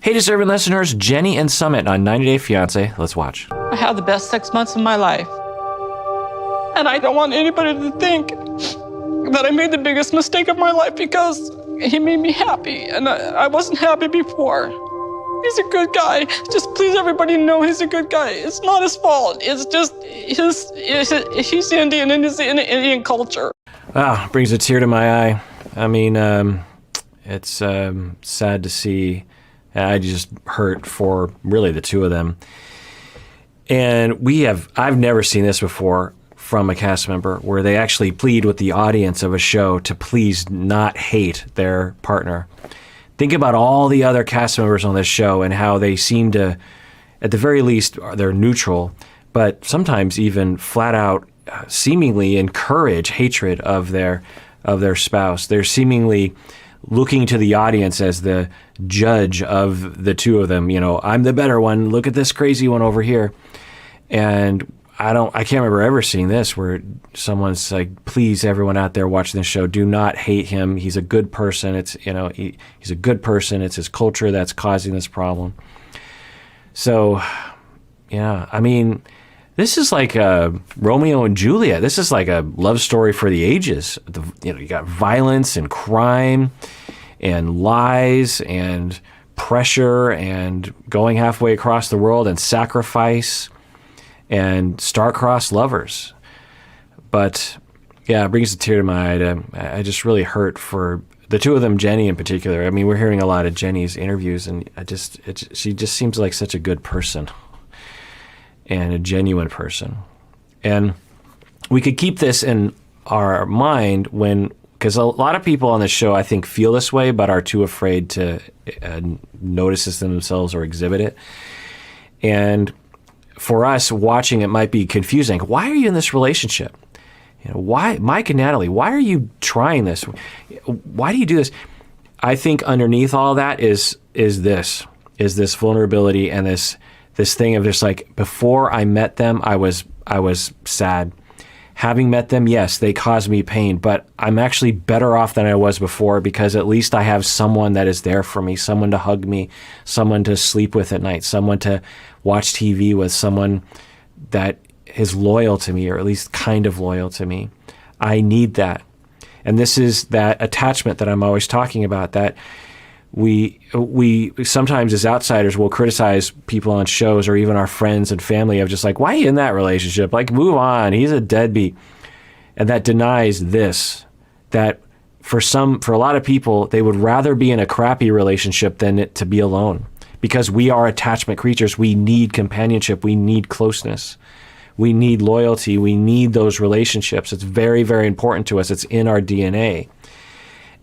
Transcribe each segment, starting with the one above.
Hey, deserving listeners, Jenny and Sumit on 90 Day Fiancé. Let's watch. I had the best 6 months of my life. And I don't want anybody to think that I made the biggest mistake of my life because he made me happy. And I wasn't happy before. He's a good guy. Just please everybody know he's a good guy. It's not his fault. It's just he's Indian and he's in Indian culture. Ah, brings a tear to my eye. I mean, it's sad to see. I just hurt for really the two of them. And I've never seen this before from a cast member where they actually plead with the audience of a show to please not hate their partner. Think about all the other cast members on this show and how they seem to, at the very least, they're neutral, but sometimes even flat out seemingly encourage hatred of their spouse. They're seemingly looking to the audience as the judge of the two of them. You know, I'm the better one. Look at this crazy one over here. And I can't remember ever seeing this where someone's like, please, everyone out there watching this show, do not hate him. He's a good person. It's, you know, he's a good person. It's his culture that's causing this problem. So, yeah, I mean, this is like a Romeo and Juliet. This is like a love story for the ages. You got violence and crime and lies and pressure and going halfway across the world and sacrifice and star-crossed lovers. But yeah, it brings a tear to my eye. I just really hurt for the two of them, Jenny in particular. I mean, we're hearing a lot of Jenny's interviews, and she just seems like such a good person and a genuine person. And we could keep this in our mind because a lot of people on this show, I think, feel this way, but are too afraid to notice this in themselves or exhibit it. And for us, watching it might be confusing. Why are you in this relationship? You know, why, Mike and Natalie, why are you trying this? Why do you do this? I think underneath all that is this vulnerability and this thing of just like, before I met them, I was sad. Having met them, yes, they caused me pain, but I'm actually better off than I was before because at least I have someone that is there for me, someone to hug me, someone to sleep with at night, someone to watch TV with, someone that is loyal to me, or at least kind of loyal to me. I need that. And this is that attachment that I'm always talking about, that we sometimes as outsiders will criticize people on shows or even our friends and family of just like, why are you in that relationship? Like, move on. He's a deadbeat. And that denies this, that for a lot of people, they would rather be in a crappy relationship than to be alone, because we are attachment creatures. We need companionship. We need closeness. We need loyalty. We need those relationships. It's very, very important to us. It's in our DNA.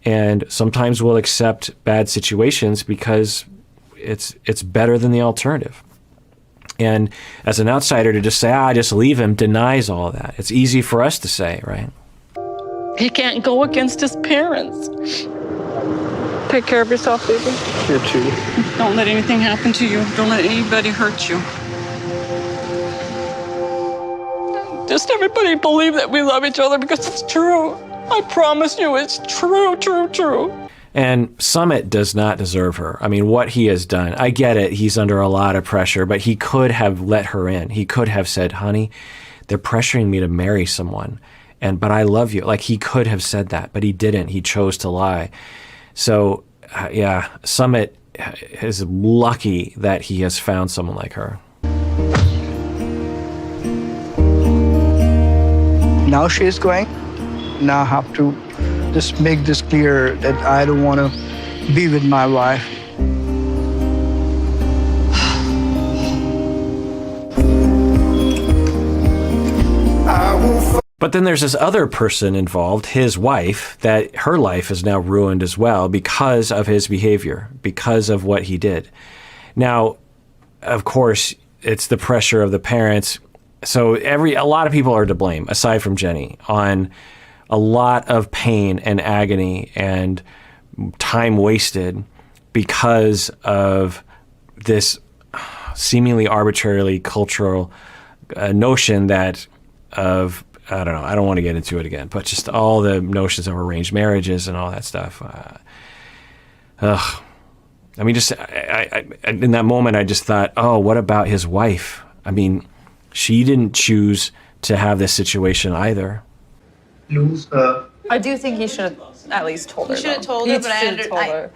And sometimes we'll accept bad situations because it's better than the alternative. And as an outsider, to just say, just leave him, denies all that. It's easy for us to say, right? He can't go against his parents. Take care of yourself, baby. You too. Don't let anything happen to you. Don't let anybody hurt you. Just everybody believe that we love each other because it's true. I promise you, it's true, true, true. And Sumit does not deserve her. I mean, what he has done, I get it. He's under a lot of pressure, but he could have let her in. He could have said, honey, they're pressuring me to marry someone, but I love you. Like, he could have said that, but he didn't. He chose to lie. So, yeah, Sumit is lucky that he has found someone like her. Now she is going. Now I have to just make this clear that I don't want to be with my wife. But then there's this other person involved, his wife, that her life is now ruined as well because of his behavior, because of what he did. Now, of course, it's the pressure of the parents. So a lot of people are to blame, aside from Jenny, on a lot of pain and agony and time wasted because of this seemingly arbitrarily cultural notion that of, I don't know, I don't want to get into it again, but just all the notions of arranged marriages and all that stuff. I mean, just in that moment, I just thought, oh, what about his wife? I mean, she didn't choose to have this situation either. Lose her. I do think he should have at least told her. He should have though. told He her, but I should have told her.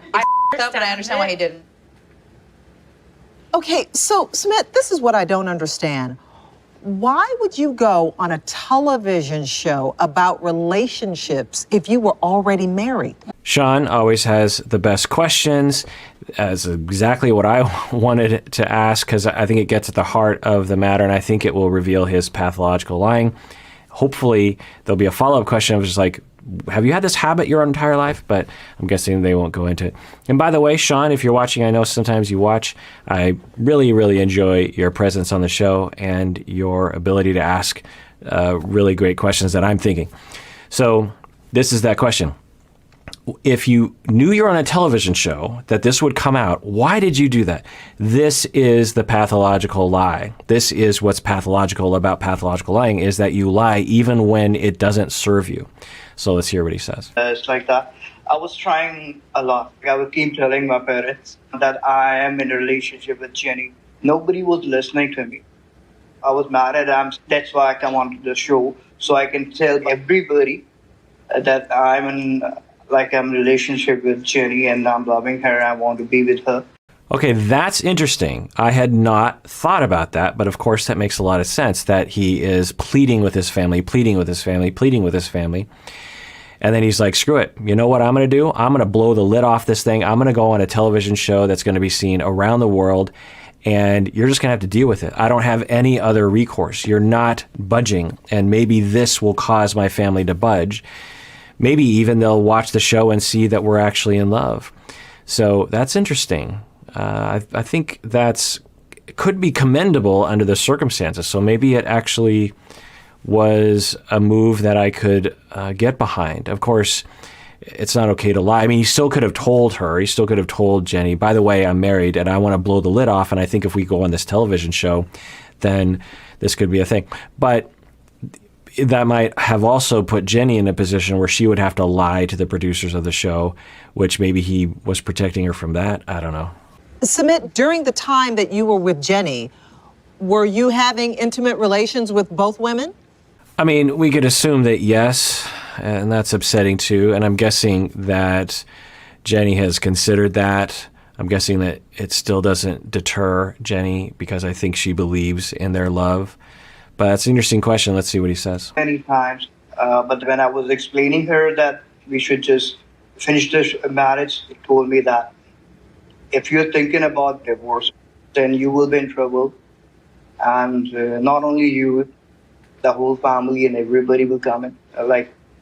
but I understand why he didn't. Okay, so Sumit, this is what I don't understand. Why would you go on a television show about relationships if you were already married? Sean always has the best questions. That's exactly what I wanted to ask, because I think it gets at the heart of the matter, and I think it will reveal his pathological lying. Hopefully, there'll be a follow-up question of just like, have you had this habit your entire life? But I'm guessing they won't go into it. And by the way, Sean, if you're watching, I know sometimes you watch. I really, really enjoy your presence on the show and your ability to ask really great questions that I'm thinking. So this is that question. If you knew you were on a television show that this would come out, why did you do that? This is the pathological lie. This is what's pathological about pathological lying, is that you lie even when it doesn't serve you. So let's hear what he says. It's like that. I was trying a lot. I would keep telling my parents that I am in a relationship with Jenny. Nobody was listening to me. I was mad at them. That's why I come onto the show, so I can tell everybody that I'm in a relationship with Jenny and I'm loving her. I want to be with her. Okay, that's interesting. I had not thought about that, but of course that makes a lot of sense, that he is pleading with his family, pleading with his family, pleading with his family. And then he's like, screw it. You know what I'm going to do? I'm going to blow the lid off this thing. I'm going to go on a television show that's going to be seen around the world, and you're just going to have to deal with it. I don't have any other recourse. You're not budging, and maybe this will cause my family to budge. Maybe even they'll watch the show and see that we're actually in love. So that's interesting. I think could be commendable under the circumstances. So maybe it actually was a move that I could get behind. Of course, it's not okay to lie. I mean, he still could have told her. He still could have told Jenny, by the way, I'm married and I want to blow the lid off. And I think if we go on this television show, then this could be a thing. But that might have also put Jenny in a position where she would have to lie to the producers of the show, which maybe he was protecting her from that. I don't know. Sumit, during the time that you were with Jenny, were you having intimate relations with both women? I mean, we could assume that yes, and that's upsetting too. And I'm guessing that Jenny has considered that. I'm guessing that it still doesn't deter Jenny because I think she believes in their love. But that's an interesting question. Let's see what he says. Many times. But when I was explaining her that we should just finish this marriage, he told me that if you're thinking about divorce, then you will be in trouble. And not only you, the whole family and everybody will come in.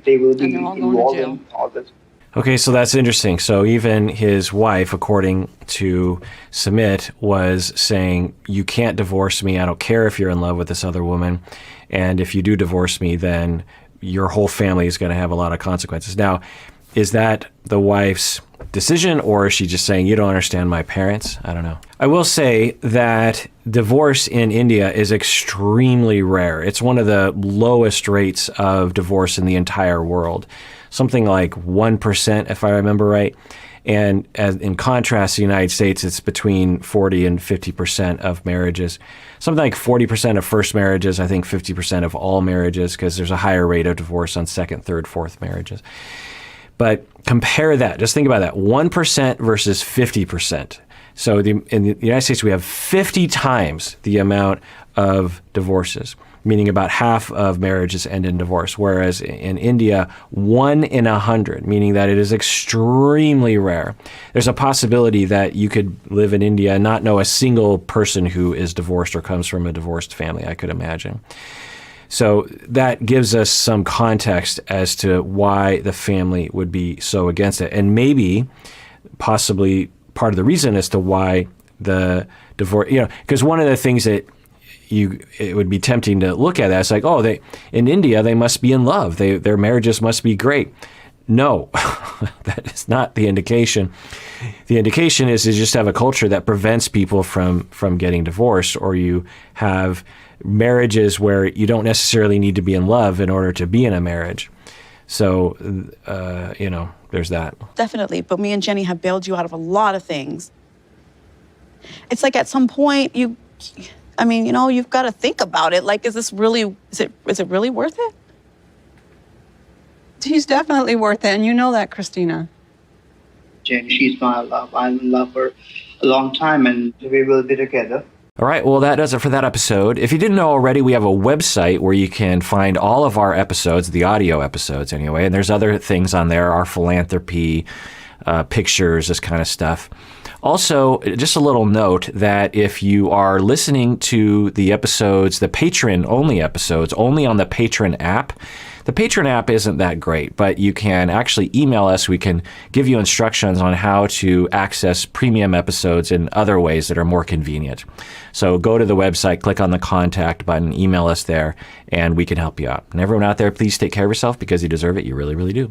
They will be involved in all this. Okay, so that's interesting. So even his wife, according to Sumit, was saying, you can't divorce me. I don't care if you're in love with this other woman. And if you do divorce me, then your whole family is going to have a lot of consequences. Now, is that the wife's decision, or is she just saying, you don't understand my parents? I don't know. I will say that divorce in India is extremely rare. It's one of the lowest rates of divorce in the entire world. Something like 1%, if I remember right. And in contrast, the United States, it's between 40 and 50% of marriages. Something like 40% of first marriages, I think 50% of all marriages, because there's a higher rate of divorce on second, third, fourth marriages. But compare that. Just think about that. 1% versus 50%. So in the United States, we have 50 times the amount of divorces, meaning about half of marriages end in divorce, whereas in India, 1 in 100, meaning that it is extremely rare. There's a possibility that you could live in India and not know a single person who is divorced or comes from a divorced family, I could imagine. So that gives us some context as to why the family would be so against it. And maybe, possibly, part of the reason as to why the divorce, because one of the things that it would be tempting to look at that, it's like, oh, in India, they must be in love. Their marriages must be great. No, that is not the indication. The indication is you just have a culture that prevents people from getting divorced, or you have marriages where you don't necessarily need to be in love in order to be in a marriage. So, there's that. Definitely. But me and Jenny have bailed you out of a lot of things. it's like at some point you've got to think about it. Like, is it really worth it? He's definitely worth it, and you know that, Christina. Jenny, she's my love. I love her a long time, and we will be together. All right, well, that does it for that episode. If you didn't know already, we have a website where you can find all of our episodes, the audio episodes anyway, and there's other things on there, our philanthropy, pictures, this kind of stuff. Also, just a little note that if you are listening to the episodes, the patron-only episodes, only on the Patron app, the Patron app isn't that great, but you can actually email us. We can give you instructions on how to access premium episodes in other ways that are more convenient. So go to the website, click on the contact button, email us there, and we can help you out. And everyone out there, please take care of yourself because you deserve it. You really, really do.